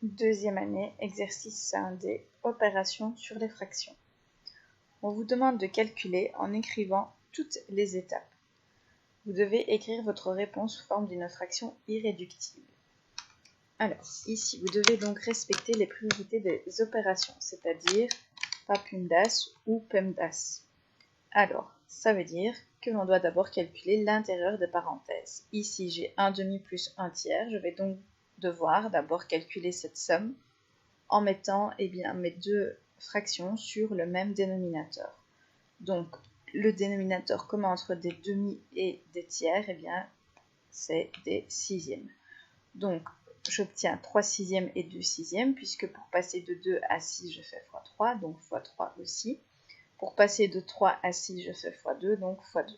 Deuxième année, exercice 1D, opération sur les fractions. On vous demande de calculer en écrivant toutes les étapes. Vous devez écrire votre réponse sous forme d'une fraction irréductible. Alors, ici, vous devez donc respecter les priorités des opérations, c'est-à-dire PAPUNDAS ou PEMDAS. Alors, ça veut dire que l'on doit d'abord calculer l'intérieur des parenthèses. Ici, j'ai 1/2 plus 1/3. Je vais donc devoir d'abord calculer cette somme en mettant mes deux fractions sur le même dénominateur. Donc, le dénominateur commun entre des demi et des tiers, c'est des sixièmes. Donc, j'obtiens 3 sixièmes et 2 sixièmes, puisque pour passer de 2 à 6, je fais x3, donc x3 aussi. Pour passer de 3 à 6, je fais x2, donc x2.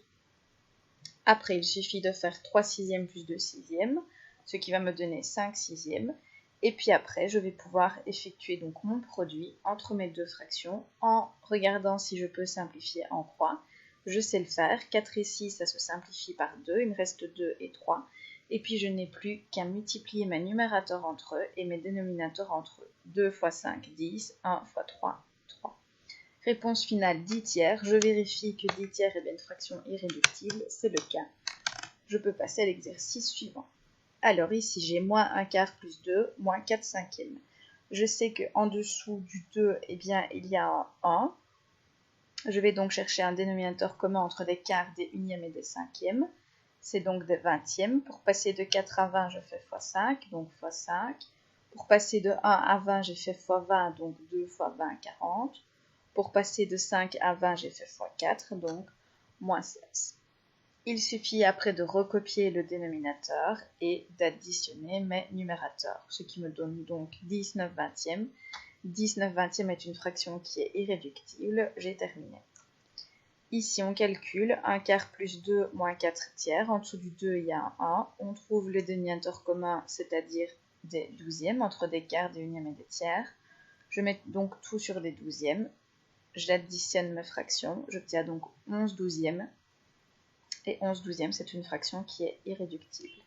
Après, il suffit de faire 3 sixièmes plus 2 sixièmes, ce qui va me donner 5 sixièmes. Et puis après, je vais pouvoir effectuer donc mon produit entre mes deux fractions en regardant si je peux simplifier en croix. Je sais le faire. 4 et 6, ça se simplifie par 2. Il me reste 2 et 3. Et puis, je n'ai plus qu'à multiplier mes numérateurs entre eux et mes dénominateurs entre eux. 2 x 5, 10. 1 x 3, 3. Réponse finale 10 tiers. Je vérifie que 10 tiers est bien une fraction irréductible. C'est le cas. Je peux passer à l'exercice suivant. Alors ici, j'ai moins 1 quart plus 2, moins 4 cinquièmes. Je sais qu'en dessous du 2, il y a un 1. Je vais donc chercher un dénominateur commun entre des quarts, des unièmes et des cinquièmes. C'est donc des vingtièmes. Pour passer de 4 à 20, je fais x5, donc x5. Pour passer de 1 à 20, j'ai fait x20, donc 2 x 20, 40. Pour passer de 5 à 20, j'ai fait x4, donc moins 16. Il suffit après de recopier le dénominateur et d'additionner mes numérateurs, ce qui me donne donc 19 vingtièmes. 19 vingtièmes est une fraction qui est irréductible. J'ai terminé. Ici, on calcule 1 quart plus 2 moins 4 tiers. En dessous du 2, il y a un 1. On trouve le dénominateur commun, c'est-à-dire des douzièmes, entre des quarts, des unièmes et des tiers. Je mets donc tout sur des douzièmes. J'additionne mes fractions. J'obtiens donc 11 douzièmes. Et 11 douzièmes, c'est une fraction qui est irréductible.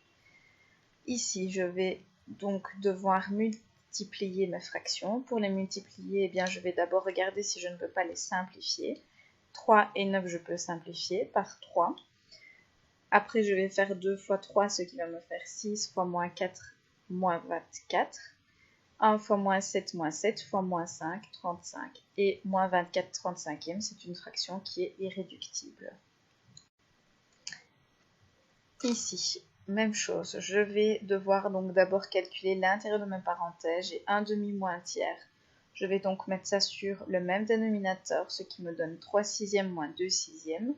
Ici, je vais donc devoir multiplier mes fractions. Pour les multiplier, je vais d'abord regarder si je ne peux pas les simplifier. 3 et 9, je peux simplifier par 3. Après, je vais faire 2 fois 3, ce qui va me faire 6 fois moins 4, moins 24. 1 fois moins 7 fois moins 5, 35. Et moins 24 35e, c'est une fraction qui est irréductible. Ici, même chose, je vais devoir donc d'abord calculer l'intérieur de mes parenthèses. J'ai 1/2 moins 1 tiers. Je vais donc mettre ça sur le même dénominateur, ce qui me donne 3 sixièmes moins 2 sixièmes.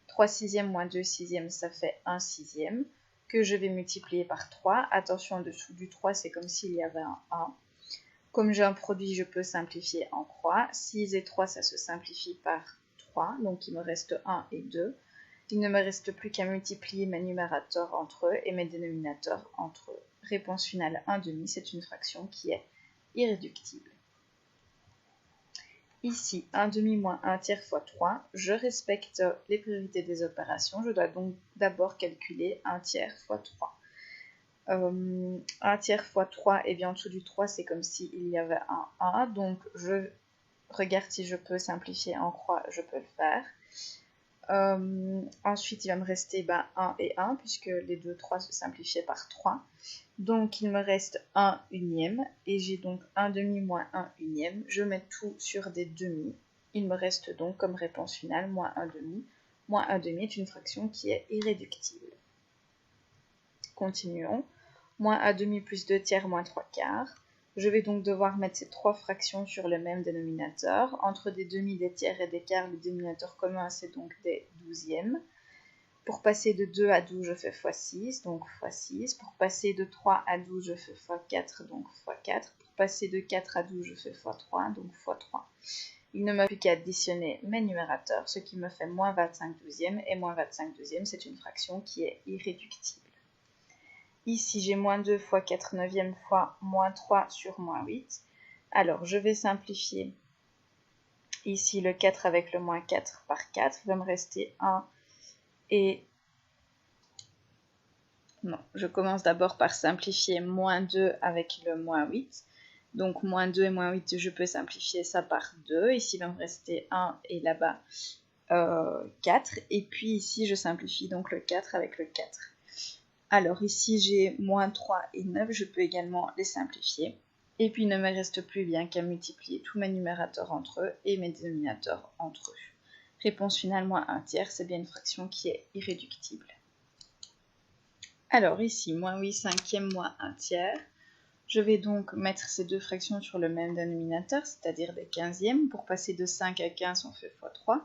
3 sixièmes moins 2 sixièmes, ça fait 1 sixième, que je vais multiplier par 3. Attention, en dessous du 3, c'est comme s'il y avait un 1. Comme j'ai un produit, je peux simplifier en croix. 6 et 3, ça se simplifie par 3, donc il me reste 1 et 2. Il ne me reste plus qu'à multiplier mes numérateurs entre eux et mes dénominateurs entre eux. Réponse finale 1/2, c'est une fraction qui est irréductible. Ici, 1/2 moins 1 tiers fois 3, je respecte les priorités des opérations. Je dois donc d'abord calculer 1 tiers fois 3. 1 tiers fois 3, en dessous du 3, c'est comme s'il y avait un 1. Donc, je regarde si je peux simplifier en croix, je peux le faire. Ensuite, il va me rester 1 et 1, puisque les deux 3 se simplifiaient par 3. Donc, il me reste 1 unième, et j'ai donc 1/2 moins 1 unième. Je mets tout sur des demi. Il me reste donc comme réponse finale moins 1/2. Moins 1/2 est une fraction qui est irréductible. Continuons. Moins 1/2 plus 2 tiers moins 3 quarts. Je vais donc devoir mettre ces trois fractions sur le même dénominateur. Entre des demi, des tiers et des quarts, le dénominateur commun, c'est donc des douzièmes. Pour passer de 2 à 12, je fais x6, donc x6. Pour passer de 3 à 12, je fais x4, donc x4. Pour passer de 4 à 12, je fais x3, donc x3. Il ne m'a plus qu'à additionner mes numérateurs, ce qui me fait moins 25 douzièmes. Et moins 25 douzièmes, c'est une fraction qui est irréductible. Ici, j'ai moins 2 fois 4 neuvièmes fois moins 3 sur moins 8. Alors, je vais simplifier ici le 4 avec le moins 4 par 4. Il va me rester 1 et... Non, je commence d'abord par simplifier moins 2 avec le moins 8. Donc moins 2 et moins 8, je peux simplifier ça par 2. Ici, il va me rester 1 et là-bas 4. Et puis ici, je simplifie donc le 4 avec le 4. Alors ici, j'ai moins 3 et 9. Je peux également les simplifier. Et puis, il ne me reste plus bien qu'à multiplier tous mes numérateurs entre eux et mes dénominateurs entre eux. Réponse finale, moins 1 tiers, c'est bien une fraction qui est irréductible. Alors ici, moins 8 cinquièmes, moins 1 tiers. Je vais donc mettre ces deux fractions sur le même dénominateur, c'est-à-dire des quinzièmes. Pour passer de 5 à 15, on fait x3,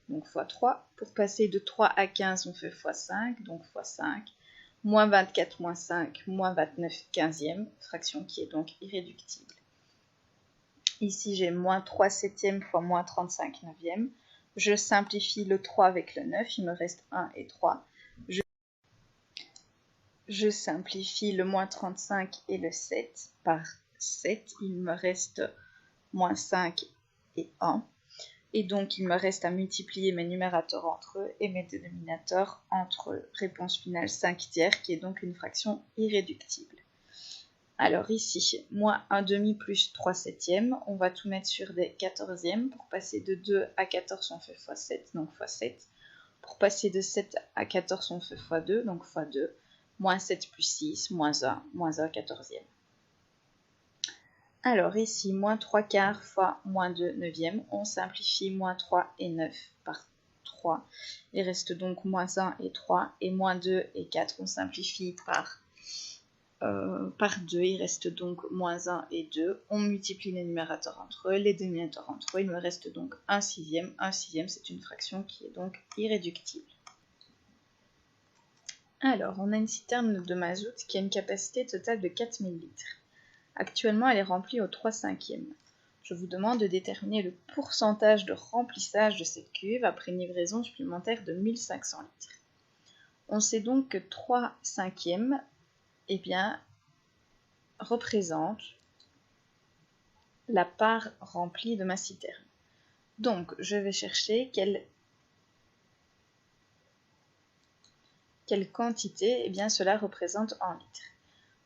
donc x3. Pour passer de 3 à 15, on fait x5, donc x5. Moins 24 moins 5, moins 29 quinzièmes, fraction qui est donc irréductible. Ici, j'ai moins 3 septièmes fois moins 35 neuvièmes. Je simplifie le 3 avec le 9, il me reste 1 et 3. Je simplifie le moins 35 et le 7 par 7. Il me reste moins 5 et 1. Et donc, il me reste à multiplier mes numérateurs entre eux et mes dénominateurs entre eux. Réponse finale 5 tiers, qui est donc une fraction irréductible. Alors ici, moins 1 demi plus 3 septièmes. On va tout mettre sur des quatorzièmes. Pour passer de 2 à 14, on fait x7, donc x7. Pour passer de 7 à 14, on fait x2, donc x2. Moins 7 plus 6, moins 1 quatorzième. Alors ici, moins 3 quarts fois moins 2 neuvièmes, on simplifie moins 3 et 9 par 3. Il reste donc moins 1 et 3, et moins 2 et 4, on simplifie par 2, il reste donc moins 1 et 2. On multiplie les numérateurs entre eux, les dénominateurs entre eux, il me reste donc 1 sixième. 1 sixième, c'est une fraction qui est donc irréductible. Alors, on a une citerne de mazout qui a une capacité totale de 4000 litres. Actuellement, elle est remplie au 3 cinquièmes. Je vous demande de déterminer le pourcentage de remplissage de cette cuve après une livraison supplémentaire de 1500 litres. On sait donc que 3 cinquièmes représente la part remplie de ma citerne. Donc, je vais chercher quelle quantité cela représente en litres.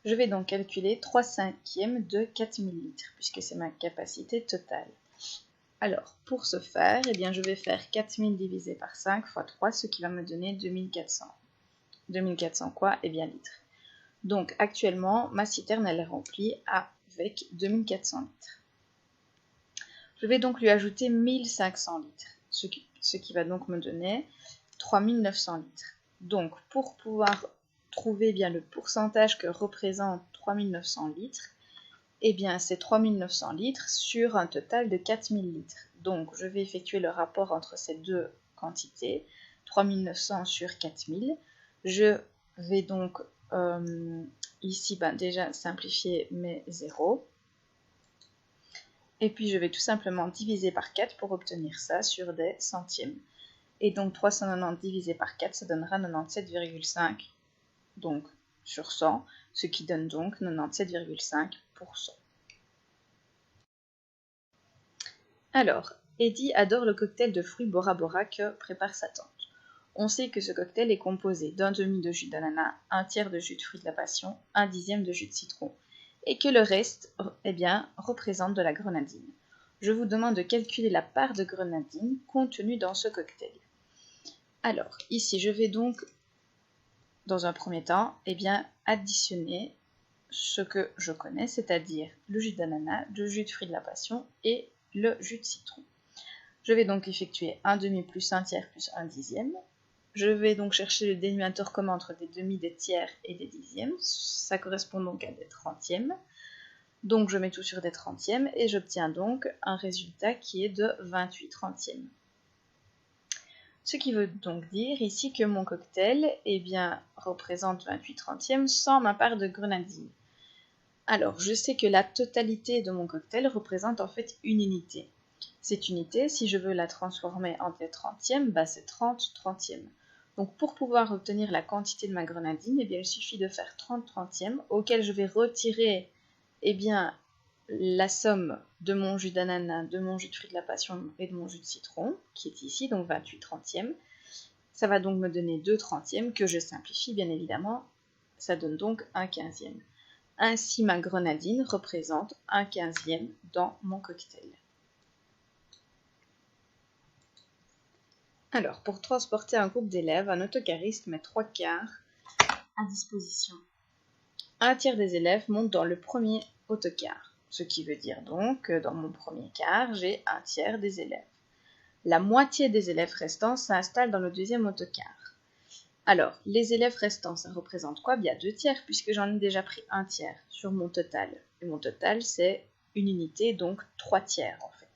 Je vais donc calculer 3 cinquièmes de 4000 litres, puisque c'est ma capacité totale. Alors, pour ce faire, je vais faire 4000 divisé par 5 fois 3, ce qui va me donner 2400. 2400 quoi? Litres. Donc, actuellement, ma citerne, elle est remplie avec 2400 litres. Je vais donc lui ajouter 1500 litres, ce qui va donc me donner 3900 litres. Donc, pour pouvoir trouver le pourcentage que représente 3900 litres, c'est 3900 litres sur un total de 4000 litres. Donc, je vais effectuer le rapport entre ces deux quantités, 3900 sur 4000. Je vais donc ici déjà simplifier mes zéros. Et puis, je vais tout simplement diviser par 4 pour obtenir ça sur des centièmes. Et donc, 390 divisé par 4, ça donnera 97,5 donc sur 100, ce qui donne donc 97,5%. Alors, Eddie adore le cocktail de fruits Bora Bora que prépare sa tante. On sait que ce cocktail est composé d'un demi de jus d'ananas, un tiers de jus de fruits de la passion, un dixième de jus de citron, et que le reste représente de la grenadine. Je vous demande de calculer la part de grenadine contenue dans ce cocktail. Alors, ici, je vais donc, dans un premier temps, additionner ce que je connais, c'est-à-dire le jus d'ananas, le jus de fruits de la passion et le jus de citron. Je vais donc effectuer un demi plus un tiers plus un dixième. Je vais donc chercher le dénominateur commun entre des demi, des tiers et des dixièmes. Ça correspond donc à des trentièmes. Donc je mets tout sur des trentièmes et j'obtiens donc un résultat qui est de 28 trentièmes. Ce qui veut donc dire ici que mon cocktail représente 28 trentièmes sans ma part de grenadine. Alors, je sais que la totalité de mon cocktail représente en fait une unité. Cette unité, si je veux la transformer en des trentièmes, c'est 30 trentièmes. Donc, pour pouvoir obtenir la quantité de ma grenadine, il suffit de faire 30 trentièmes, auquel je vais retirer la somme de mon jus d'ananas, de mon jus de fruits de la passion et de mon jus de citron, qui est ici, donc 28 trentièmes. Ça va donc me donner 2 trentièmes que je simplifie, bien évidemment. Ça donne donc un quinzième. Ainsi, ma grenadine représente un 15e dans mon cocktail. Alors, pour transporter un groupe d'élèves, un autocariste met 3 quarts à disposition. Un tiers des élèves monte dans le premier autocar, ce qui veut dire donc que dans mon premier quart, j'ai un tiers des élèves. La moitié des élèves restants s'installent dans le deuxième autocar. Alors, les élèves restants, ça représente quoi? Bien 2 tiers, puisque j'en ai déjà pris un tiers sur mon total. Et mon total, c'est une unité, donc 3 tiers en fait.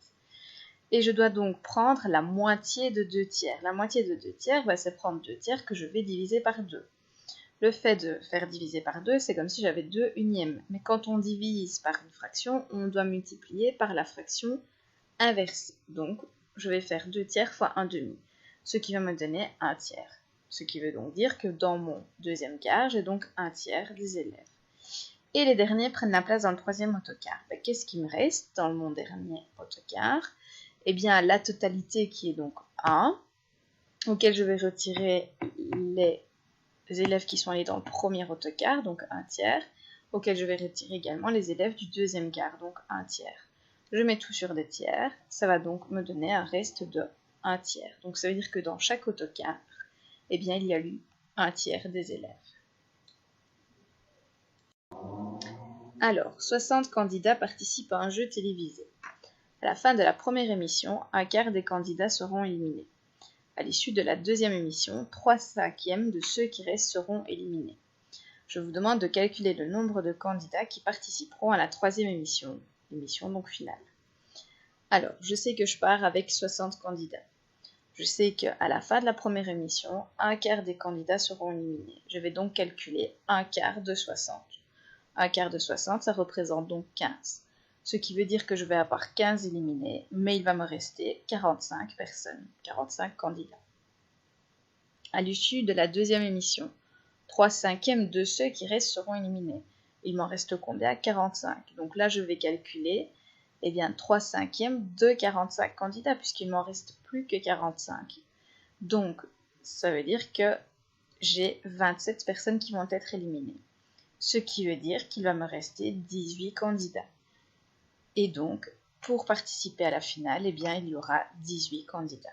Et je dois donc prendre la moitié de 2 tiers. La moitié de 2 tiers, c'est prendre 2 tiers que je vais diviser par 2. Le fait de faire diviser par 2, c'est comme si j'avais 2 unièmes. Mais quand on divise par une fraction, on doit multiplier par la fraction inversée. Donc, je vais faire 2 tiers fois 1 demi, ce qui va me donner 1 tiers. Ce qui veut donc dire que dans mon deuxième quart, j'ai donc un tiers des élèves. Et les derniers prennent la place dans le troisième autocar. Qu'est-ce qui me reste dans mon dernier autocar? Eh bien, la totalité qui est donc 1, auquel je vais retirer les élèves qui sont allés dans le premier autocar, donc un tiers, auquel je vais retirer également les élèves du deuxième quart, donc un tiers. Je mets tout sur des tiers, ça va donc me donner un reste de 1 tiers. Donc ça veut dire que dans chaque autocar, eh bien, il y a eu un tiers des élèves. Alors, 60 candidats participent à un jeu télévisé. À la fin de la première émission, un quart des candidats seront éliminés. À l'issue de la deuxième émission, 3/5 de ceux qui restent seront éliminés. Je vous demande de calculer le nombre de candidats qui participeront à la troisième émission, l'émission donc finale. Alors, je sais que je pars avec 60 candidats. Je sais qu'à la fin de la première émission, un quart des candidats seront éliminés. Je vais donc calculer un quart de 60. Un quart de 60, ça représente donc 15. Ce qui veut dire que je vais avoir 15 éliminés, mais il va me rester 45 personnes, 45 candidats. À l'issue de la deuxième émission, 3/5 de ceux qui restent seront éliminés. Il m'en reste combien? 45. Donc là, je vais calculer 3/5 de 45 candidats, puisqu'il m'en reste plus que 45. Donc, ça veut dire que j'ai 27 personnes qui vont être éliminées. Ce qui veut dire qu'il va me rester 18 candidats. Et donc, pour participer à la finale, il y aura 18 candidats.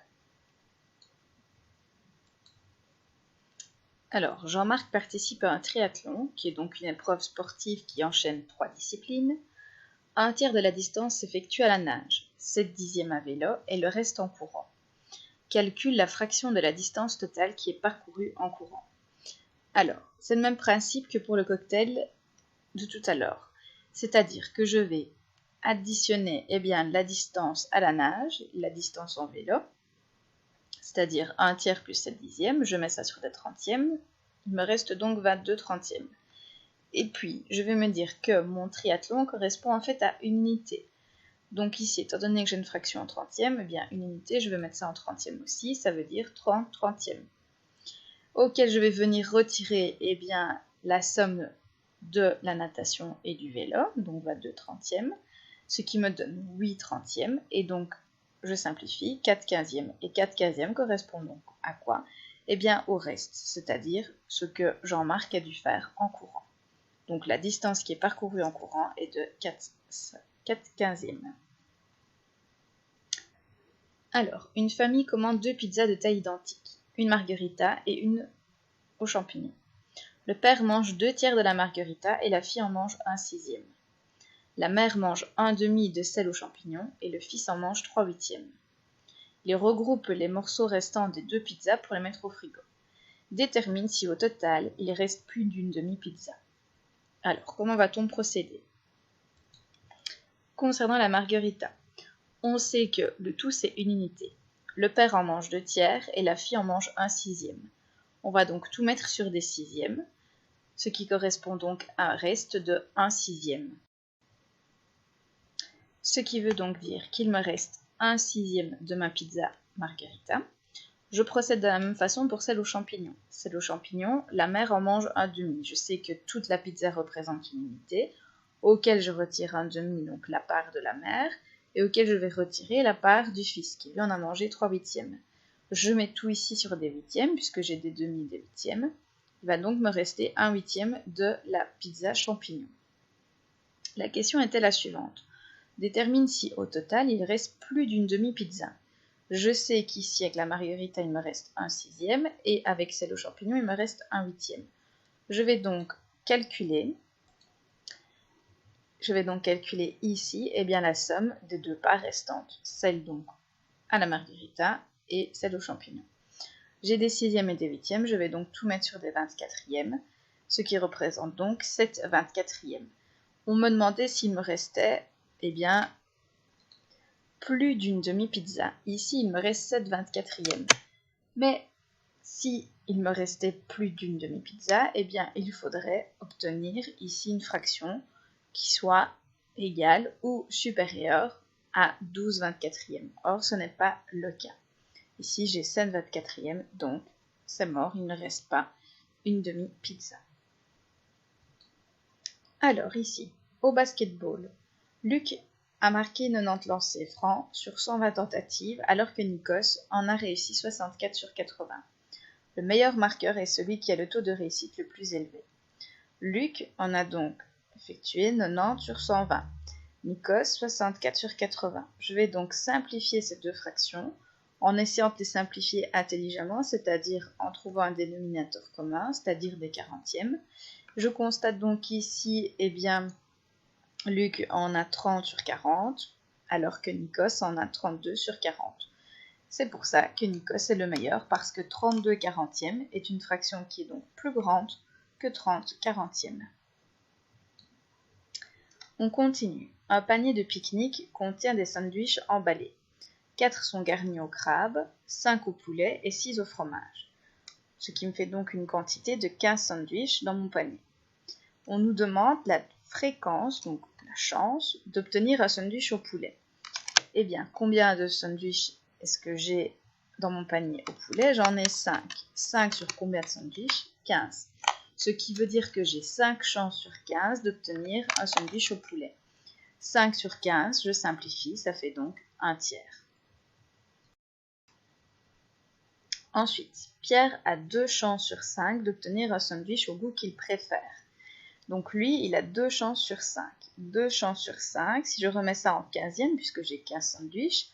Alors, Jean-Marc participe à un triathlon, qui est donc une épreuve sportive qui enchaîne 3 disciplines. Un tiers de la distance s'effectue à la nage, 7/10 à vélo et le reste en courant. Calcule la fraction de la distance totale qui est parcourue en courant. Alors, c'est le même principe que pour le cocktail de tout à l'heure. C'est-à-dire que je vais additionner la distance à la nage, la distance en vélo, c'est-à-dire 1 tiers plus 7/10, je mets ça sur des 30e, il me reste donc 22 30e. Et puis, je vais me dire que mon triathlon correspond en fait à une unité. Donc ici, étant donné que j'ai une fraction en 30e, une unité, je vais mettre ça en 30e aussi, ça veut dire 30 30e. Auquel je vais venir retirer la somme de la natation et du vélo, donc 22 30e, ce qui me donne 8 30e, et donc je simplifie, 4 15e, et 4 15e correspondent donc à quoi? Au reste, c'est-à-dire ce que Jean-Marc a dû faire en courant. Donc la distance qui est parcourue en courant est de 4 15e. Alors, une famille commande 2 pizzas de taille identique, une margarita et une aux champignons. Le père mange 2 tiers de la margarita et la fille en mange 1/6. La mère mange 1/2 de celle aux champignons et le fils en mange 3/8. Il regroupe les morceaux restants des 2 pizzas pour les mettre au frigo. Détermine si au total il reste plus d'une demi-pizza. Alors, comment va-t-on procéder? Concernant la margarita, on sait que le tout c'est une unité. Le père en mange 2 tiers et la fille en mange 1/6. On va donc tout mettre sur des 6e, ce qui correspond donc à un reste de 1/6. Ce qui veut donc dire qu'il me reste 1/6 de ma pizza margarita. Je procède de la même façon pour celle aux champignons. Celle aux champignons, la mère en mange 1/2. Je sais que toute la pizza représente une unité, auquel je retire 1/2, donc la part de la mère, et auquel je vais retirer la part du fils, qui lui en a mangé 3/8. Je mets tout ici sur des 8e, puisque j'ai des demi et des 8e. Il va donc me rester 1/8 de la pizza champignon. La question était la suivante. Détermine si au total il reste plus d'une demi-pizza. Je sais qu'ici avec la margarita il me reste un 6e et avec celle aux champignons il me reste un 8e. Je vais donc calculer ici la somme des deux parts restantes, celle donc à la margarita et celle aux champignons. J'ai des 6e et des 8e, je vais donc tout mettre sur des 24e, ce qui représente donc 7 24e. On me demandait s'il me restait plus d'une demi-pizza. Ici, il me reste 7 24e. Mais si il me restait plus d'une demi-pizza, il faudrait obtenir ici une fraction qui soit égale ou supérieure à 12 24e. Or, ce n'est pas le cas. Ici, j'ai 7 24e, donc c'est mort, il ne reste pas une demi-pizza. Alors ici, au basketball, Luc a marqué 90 lancers francs sur 120 tentatives, alors que Nikos en a réussi 64 sur 80. Le meilleur marqueur est celui qui a le taux de réussite le plus élevé. Luc en a donc effectué 90 sur 120. Nikos 64 sur 80. Je vais donc simplifier ces deux fractions en essayant de les simplifier intelligemment, c'est-à-dire en trouvant un dénominateur commun, c'est-à-dire des 40e. Je constate donc qu'ici, Luc en a 30 sur 40, alors que Nikos en a 32 sur 40. C'est pour ça que Nikos est le meilleur, parce que 32 40e est une fraction qui est donc plus grande que 30 40e. On continue. Un panier de pique-nique contient des sandwichs emballés. 4 sont garnis au crabe, 5 au poulet et 6 au fromage. Ce qui me fait donc une quantité de 15 sandwichs dans mon panier. On nous demande la fréquence, donc la chance, d'obtenir un sandwich au poulet. Combien de sandwichs est-ce que j'ai dans mon panier au poulet? J'en ai 5. 5 sur combien de sandwichs? 15. Ce qui veut dire que j'ai 5 chances sur 15 d'obtenir un sandwich au poulet. 5 sur 15, je simplifie, ça fait donc un tiers. Ensuite, Pierre a 2 chances sur 5 d'obtenir un sandwich au goût qu'il préfère. Donc lui, il a 2 chances sur 5. 2 chances sur 5, si je remets ça en 15e, puisque j'ai 15 sandwichs,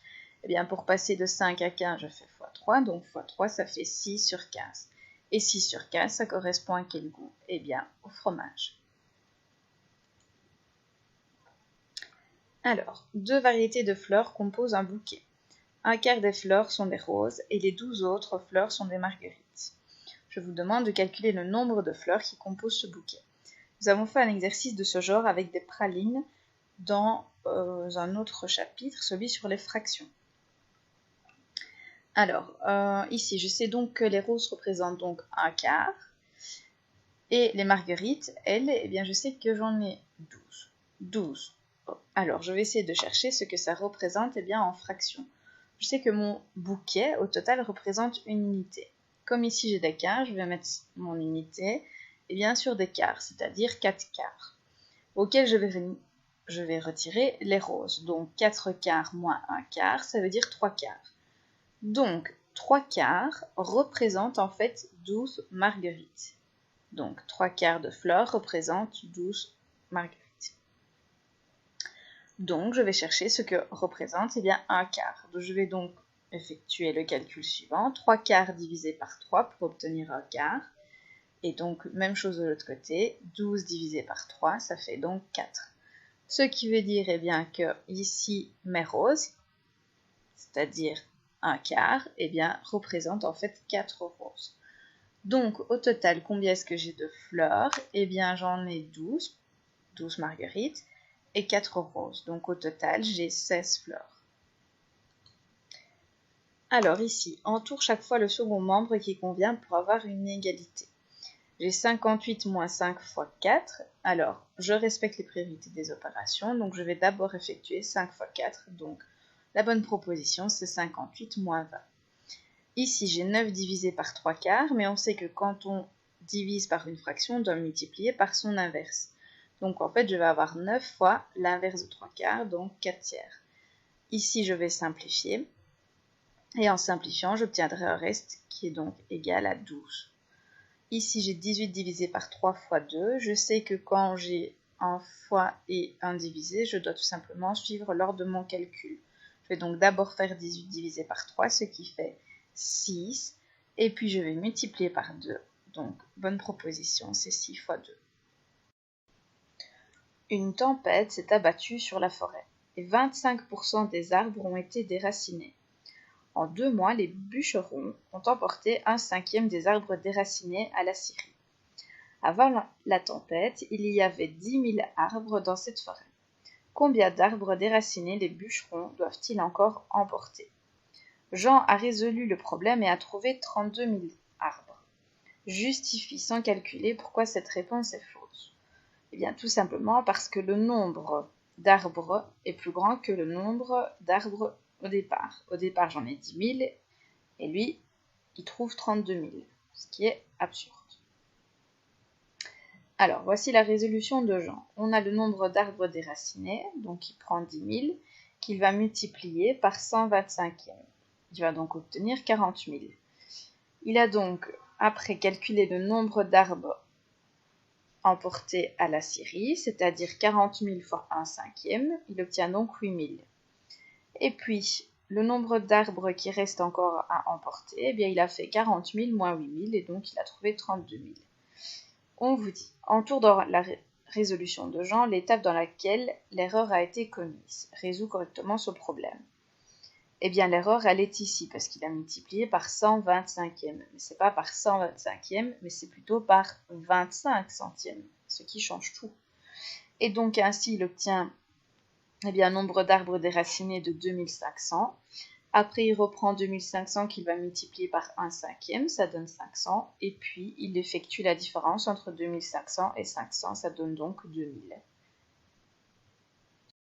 pour passer de 5 à 15, je fais x3, donc x3, ça fait 6 sur 15. Et 6 sur 15, ça correspond à quel goût? Au fromage. Alors, 2 variétés de fleurs composent un bouquet. Un quart des fleurs sont des roses et les 12 autres fleurs sont des marguerites. Je vous demande de calculer le nombre de fleurs qui composent ce bouquet. Nous avons fait un exercice de ce genre avec des pralines dans un autre chapitre, celui sur les fractions. Alors, ici, je sais donc que les roses représentent donc un quart. Et les marguerites, elles, je sais que j'en ai 12. 12. Alors, je vais essayer de chercher ce que ça représente en fractions. Je sais que mon bouquet, au total, représente une unité. Comme ici, j'ai des quarts, je vais mettre mon unité sur des quarts, c'est-à-dire 4 quarts, auxquels je vais retirer les roses. Donc, 4 quarts moins 1 quart, ça veut dire 3 quarts. Donc, 3 quarts représentent en fait 12 marguerites. Donc, 3 quarts de fleurs représentent 12 marguerites. Donc, je vais chercher ce que représente un quart. Donc, je vais donc effectuer le calcul suivant. 3 quarts divisé par 3 pour obtenir un quart. Et donc, même chose de l'autre côté. 12 divisé par 3, ça fait donc 4. Ce qui veut dire que ici, mes roses, c'est-à-dire un quart, représente en fait 4 roses. Donc, au total, combien est-ce que j'ai de fleurs? J'en ai 12 marguerites. Et 4 roses. Donc au total, j'ai 16 fleurs. Alors ici, entoure chaque fois le second membre qui convient pour avoir une égalité. J'ai 58 moins 5 fois 4. Alors, je respecte les priorités des opérations. Donc je vais d'abord effectuer 5 fois 4. Donc la bonne proposition, c'est 58 moins 20. Ici, j'ai 9 divisé par 3 quarts. Mais on sait que quand on divise par une fraction, on doit multiplier par son inverse. Donc, en fait, je vais avoir 9 fois l'inverse de 3 quarts, donc 4 tiers. Ici, je vais simplifier. Et en simplifiant, j'obtiendrai un reste qui est donc égal à 12. Ici, j'ai 18 divisé par 3 fois 2. Je sais que quand j'ai 1 fois et 1 divisé, je dois tout simplement suivre l'ordre de mon calcul. Je vais donc d'abord faire 18 divisé par 3, ce qui fait 6. Et puis je vais multiplier par 2. Donc, bonne proposition, c'est 6 fois 2. Une tempête s'est abattue sur la forêt et 25% des arbres ont été déracinés. En 2 mois, les bûcherons ont emporté 1/5 des arbres déracinés à la scierie. Avant la tempête, il y avait 10 000 arbres dans cette forêt. Combien d'arbres déracinés les bûcherons doivent-ils encore emporter? Jean a résolu le problème et a trouvé 32 000 arbres. Justifie sans calculer pourquoi cette réponse est fausse. Eh bien, tout simplement parce que le nombre d'arbres est plus grand que le nombre d'arbres au départ. Au départ, j'en ai 10 000 et lui, il trouve 32 000, ce qui est absurde. Alors, voici la résolution de Jean. On a le nombre d'arbres déracinés, donc il prend 10 000, qu'il va multiplier par 125e. Il va donc obtenir 40 000. Il a donc, après calculé le nombre d'arbres emportés à la scierie, c'est-à-dire 40 000 fois 1/5, il obtient donc 8 000. Et puis, le nombre d'arbres qui reste encore à emporter, eh bien, il a fait 40 000 moins 8 000, et donc il a trouvé 32 000. On vous dit, entoure dans la résolution de Jean l'étape dans laquelle l'erreur a été commise. Résout correctement ce problème. Eh bien, l'erreur, elle est ici, parce qu'il a multiplié par 125e. Mais ce n'est pas par 125e, mais c'est plutôt par 25 centièmes, ce qui change tout. Et donc, ainsi, il obtient un nombre d'arbres déracinés de 2500. Après, il reprend 2500 qu'il va multiplier par 1/5, ça donne 500. Et puis, il effectue la différence entre 2500 et 500, ça donne donc 2000.